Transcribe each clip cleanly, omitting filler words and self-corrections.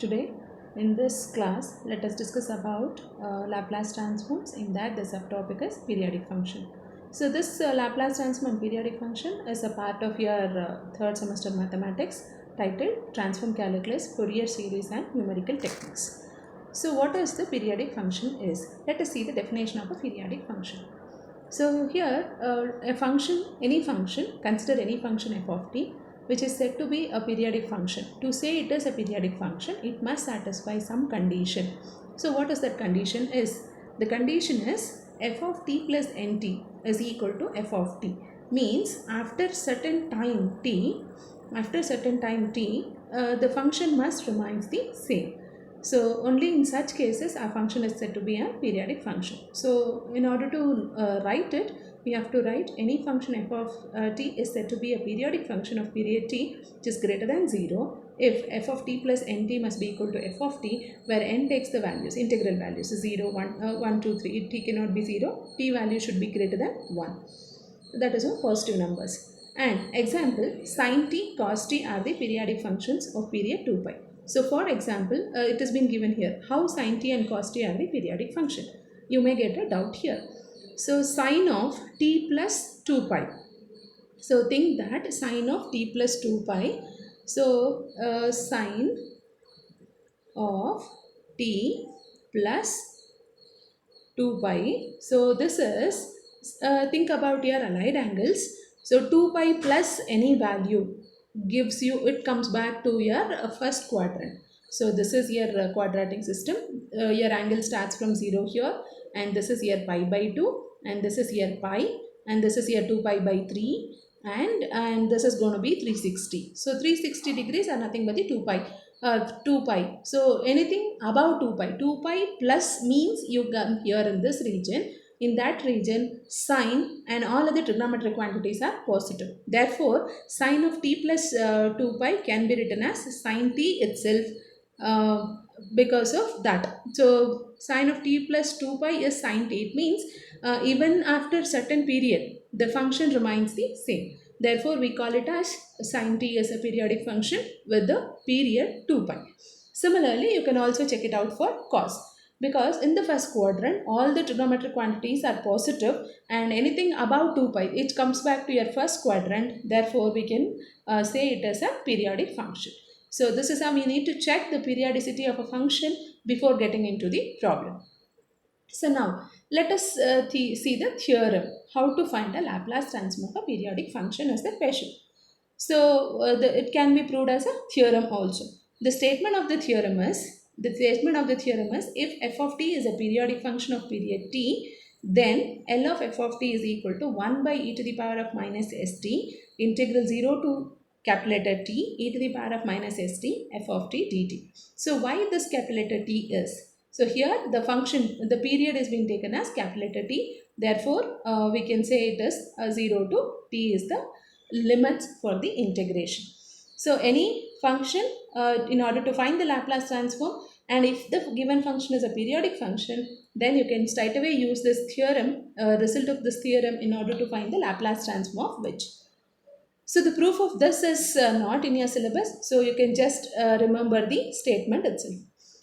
Today in this class, let us discuss about Laplace transforms. In that, the subtopic is periodic function. So this Laplace transform and periodic function is a part of your third semester mathematics titled Transform Calculus, Fourier Series and Numerical Techniques. So what is the periodic function is? Let us see the definition of a periodic function. So here a function, any function, consider any function f of t which is said to be a periodic function. To say it is a periodic function, it must satisfy some condition. So what is that condition is? The condition is f of t plus nt is equal to f of t. Means after certain time t, the function must remain the same. So only in such cases our function is said to be a periodic function. So in order to write it, we have to write any function f of t is said to be a periodic function of period t which is greater than 0 if f of t plus nt must be equal to f of t, where n takes the values, integral values, 0, 1, 2, 3. T cannot be 0, t value should be greater than 1. That is all positive numbers. And example, sin t, cos t are the periodic functions of period 2 pi. So for example, it has been given here, how sin t and cos t are the periodic function. You may get a doubt here. So sine of t plus 2 pi. So think that sine of t plus 2 pi. So sine of t plus 2 pi. So this is, think about your allied angles. So 2 pi plus any value gives you, it comes back to your first quadrant. So this is your quadratic system. Your angle starts from 0 here, and this is your pi by 2, and this is your pi, and this is your 2 pi by 3, and this is going to be 360. So 360 degrees are nothing but the 2 pi. So anything above 2 pi plus means you come here in this region. In that region, sine and all other trigonometric quantities are positive. Therefore, sine of t plus 2 pi can be written as sine t itself because of that. So, sine of t plus 2 pi is sine t. It means even after certain period, the function remains the same. Therefore, we call it as sine t as a periodic function with the period 2 pi. Similarly, you can also check it out for cos. Because in the first quadrant, all the trigonometric quantities are positive, and anything above 2 pi, it comes back to your first quadrant. Therefore, we can say it as a periodic function. So this is how we need to check the periodicity of a function before getting into the problem. So now let us see the theorem. How to find a Laplace transform of a periodic function is the question. So it can be proved as a theorem also. The statement of the theorem is, if f of t is a periodic function of period t, then L of f of t is equal to 1 by e to the power of minus st integral 0 to capital letter t e to the power of minus st f of t dt. So why this capital letter t is? So here the function, the period is being taken as capital letter t. Therefore, we can say it is 0 to t is the limits for the integration. So any function, in order to find the Laplace transform, and if the given function is a periodic function, then you can straight away use this theorem, result of this theorem, in order to find the Laplace transform of which. So the proof of this is not in your syllabus, so you can just remember the statement itself.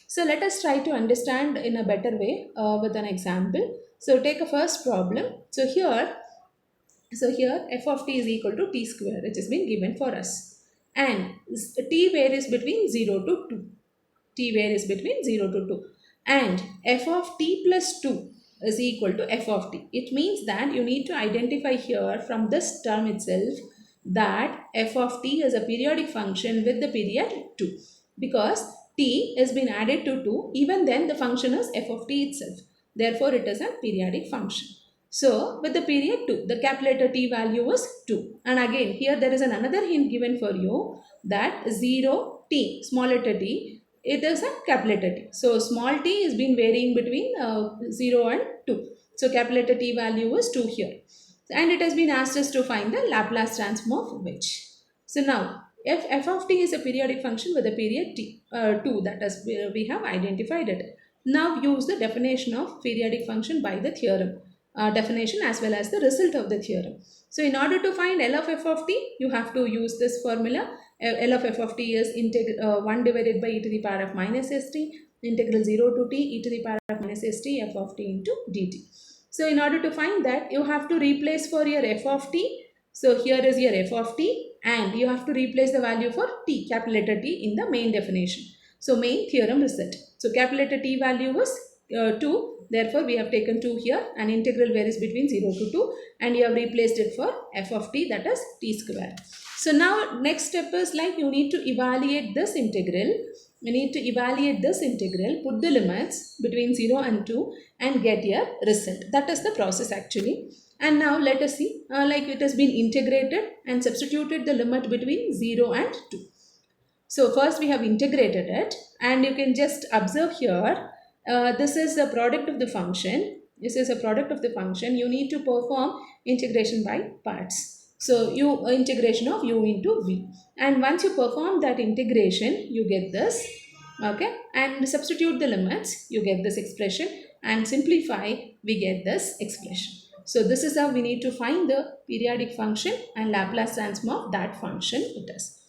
So let us try to understand in a better way with an example. So take a first problem. So here f of t is equal to t square, which has been given for us, and t varies between 0 to 2. T varies between 0 to 2, and f of t plus 2 is equal to f of t. It means that you need to identify here from this term itself that f of t is a periodic function with the period 2, because t has been added to 2, even then the function is f of t itself. Therefore, it is a periodic function. So, with the period 2, the capital letter t value was 2. And again, here there is another hint given for you that 0 t, small letter t, it is a capital letter t. So, small t has been varying between 0 and 2. So, capital letter t value is 2 here. And it has been asked us to find the Laplace transform of which. So, now, if f of t is a periodic function with a period t, 2, that is, we have identified it. Now, use the definition of periodic function by the theorem. Definition as well as the result of the theorem. So in order to find L of f of t, you have to use this formula, L of f of t is 1 divided by e to the power of minus st, integral 0 to t e to the power of minus st f of t into dt. So in order to find that, you have to replace for your f of t. So here is your f of t, and you have to replace the value for t, capital letter T, in the main definition. So main theorem result. So capital letter T value was 2. Therefore, we have taken 2 here, and integral varies between 0 to 2, and you have replaced it for f of t, that is t square. So now next step is like you need to evaluate this integral. You need to evaluate this integral, put the limits between 0 and 2 and get your result. That is the process actually. And now let us see, like it has been integrated and substituted the limit between 0 and 2. So first we have integrated it, and you can just observe here, this is a product of the function. This is a product of the function. You need to perform integration by parts. So integration of u into v, and once you perform that integration, you get this, okay, and substitute the limits, you get this expression, and simplify, we get this expression. So this is how we need to find the periodic function and Laplace transform of that function it is.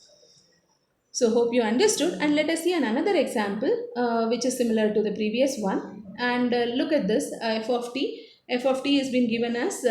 So hope you understood, and let us see another example which is similar to the previous one. And look at this, f of t. F of t has been given as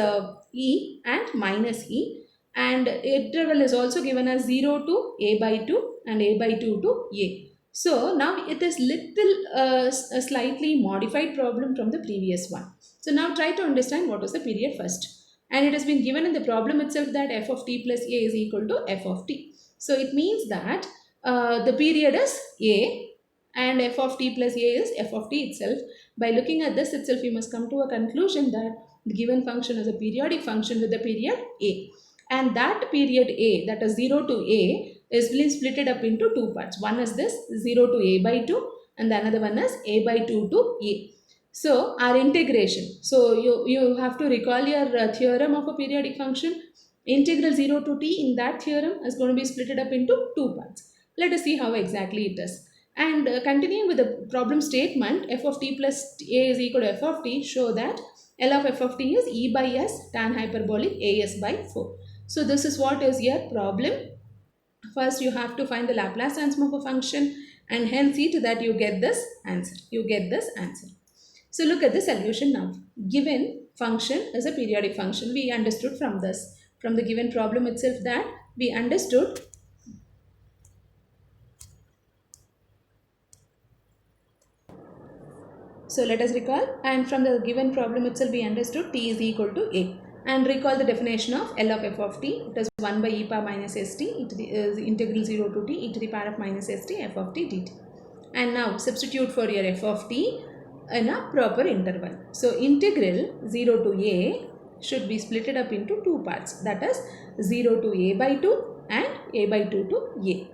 e and minus e, and interval is also given as 0 to a by 2 and a by 2 to a. So now it is little a slightly modified problem from the previous one. So now try to understand what was the period first. And it has been given in the problem itself that f of t plus a is equal to f of t. So it means that the period is a, and f of t plus a is f of t itself. By looking at this itself, you must come to a conclusion that the given function is a periodic function with the period a. And that period a, that is 0 to a, is being split up into two parts. One is this 0 to a by 2, and the another one is a by 2 to a. So our integration. So you have to recall your theorem of a periodic function. Integral 0 to t in that theorem is going to be split up into two parts. Let us see how exactly it is. And continuing with the problem statement, f of t plus a is equal to f of t, show that L of f of t is e by s tan hyperbolic as by 4. So this is what is your problem. First you have to find the Laplace transform of a function, and hence see to that you get this answer. You get this answer. So look at the solution now. Given function is a periodic function. We understood from this, from the given problem itself, that we understood So let us recall, and from the given problem itself we understood t is equal to a, and recall the definition of L of f of t. It is 1 by e power minus st, integral 0 to t e to the power of minus st f of t dt. And now substitute for your f of t in a proper interval. So integral 0 to a should be split up into two parts, that is 0 to a by 2 and a by 2 to a.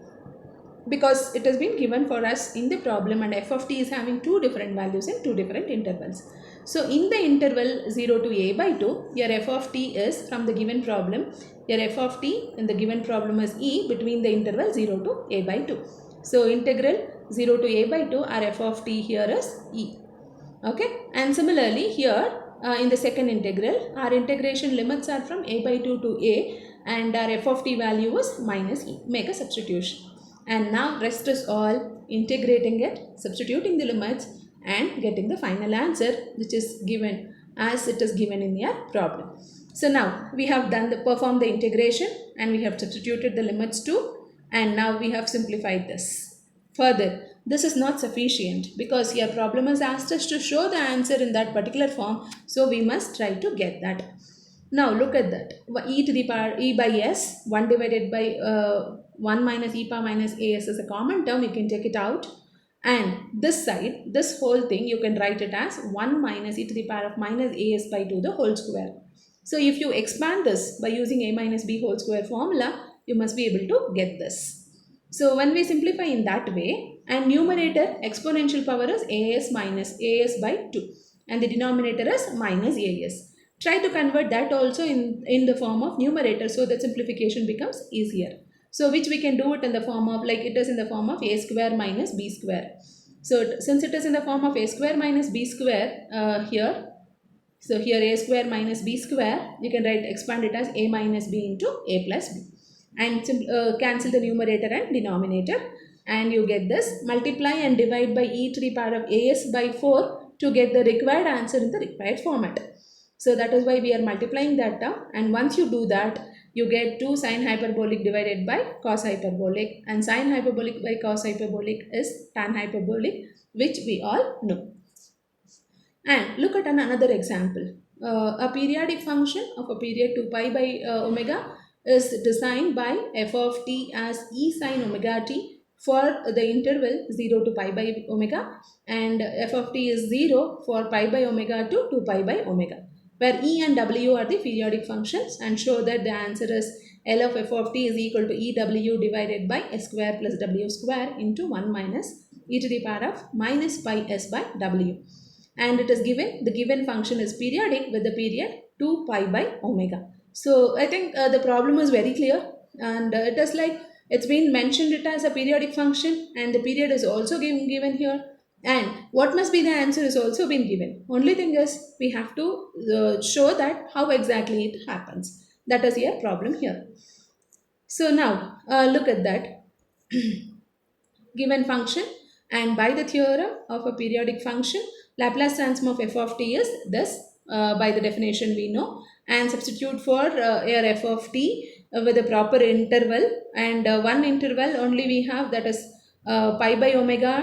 Because it has been given for us in the problem, and f of t is having two different values in two different intervals. So in the interval 0 to a by 2, your f of t is, from the given problem, your f of t in the given problem is e between the interval 0 to a by 2. So integral 0 to a by 2, our f of t here is e. Okay, and similarly here in the second integral, our integration limits are from a by 2 to a, and our f of t value is minus e. Make a substitution. And now rest is all integrating it, substituting the limits, and getting the final answer, which is given as it is given in your problem. So now we have performed the integration, and we have substituted the limits too, and now we have simplified this. Further, this is not sufficient because your problem has asked us to show the answer in that particular form, so we must try to get that. Now look at that, e to the power e by s, 1 divided by 1 minus e power minus as is a common term, you can take it out, and this side, this whole thing, you can write it as 1 minus e to the power of minus as by 2 the whole square. So if you expand this by using a minus b whole square formula, you must be able to get this. So when we simplify in that way, and numerator exponential power is as minus as by 2, and the denominator is minus as. Try to convert that also in the form of numerator, so that simplification becomes easier. So which we can do it in the form of, like it is in the form of a square minus b square. So since it is in the form of a square minus b square here, so here a square minus b square, you can expand it as a minus b into a plus b. and cancel the numerator and denominator, and you get this. Multiply and divide by e to the power of as by 4 to get the required answer in the required format. So that is why we are multiplying that term, and once you do that, you get 2 sine hyperbolic divided by cos hyperbolic, and sine hyperbolic by cos hyperbolic is tan hyperbolic, which we all know. And look at another example. A periodic function of a period 2 pi by omega is designed by f of t as e sine omega t for the interval 0 to pi by omega, and f of t is 0 for pi by omega to 2 pi by omega, where e and w are the periodic functions, and show that the answer is L of f of t is equal to EW divided by s square plus w square into 1 minus e to the power of minus pi s by w. And it is given, the given function is periodic with the period 2 pi by omega. So I think the problem is very clear, and it is like it's been mentioned it as a periodic function, and the period is also given here, and what must be the answer is also been given. Only thing is we have to show that how exactly it happens. That is a problem here. So now look at that. Given function, and by the theorem of a periodic function, Laplace transform of f of t is this, by the definition we know, and substitute for your f of t with a proper interval, and one interval only we have, that is pi by omega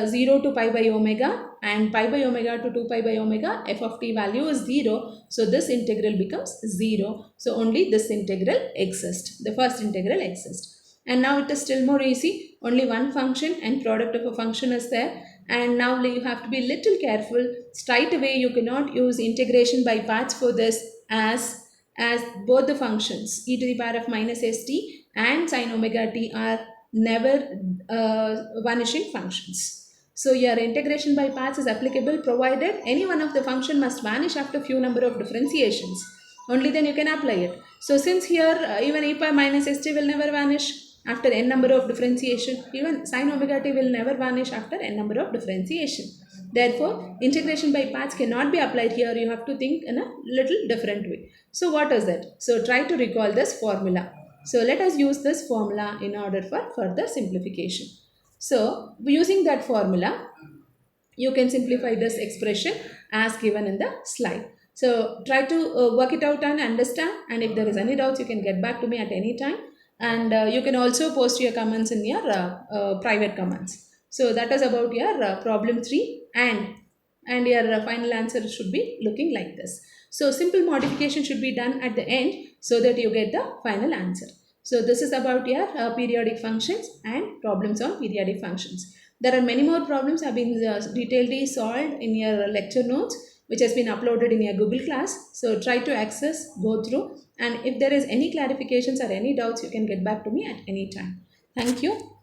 0 to pi by omega, and pi by omega to 2 pi by omega, f of t value is 0, so this integral becomes 0, so only this integral exists, the first integral exists. And now it is still more easy, only one function and product of a function is there, and now you have to be little careful. Straight away you cannot use integration by parts for this, as both the functions e to the power of minus st and sine omega t are never vanishing functions. So your integration by parts is applicable provided any one of the function must vanish after few number of differentiations. Only then you can apply it. So since here even e power minus st will never vanish after n number of differentiation, even sine omega t will never vanish after n number of differentiation. Therefore, integration by parts cannot be applied here. You have to think in a little different way. So what is that? So try to recall this formula. So let us use this formula in order for further simplification. So using that formula, you can simplify this expression as given in the slide. So try to work it out and understand, and if there is any doubts you can get back to me at any time, and you can also post your comments in your private comments. So that is about your problem 3, and your final answer should be looking like this. So simple modification should be done at the end so that you get the final answer. So this is about your periodic functions and problems on periodic functions. There are many more problems have been detailedly solved in your lecture notes, which has been uploaded in your Google class. So try to access, go through, and if there is any clarifications or any doubts, you can get back to me at any time. Thank you.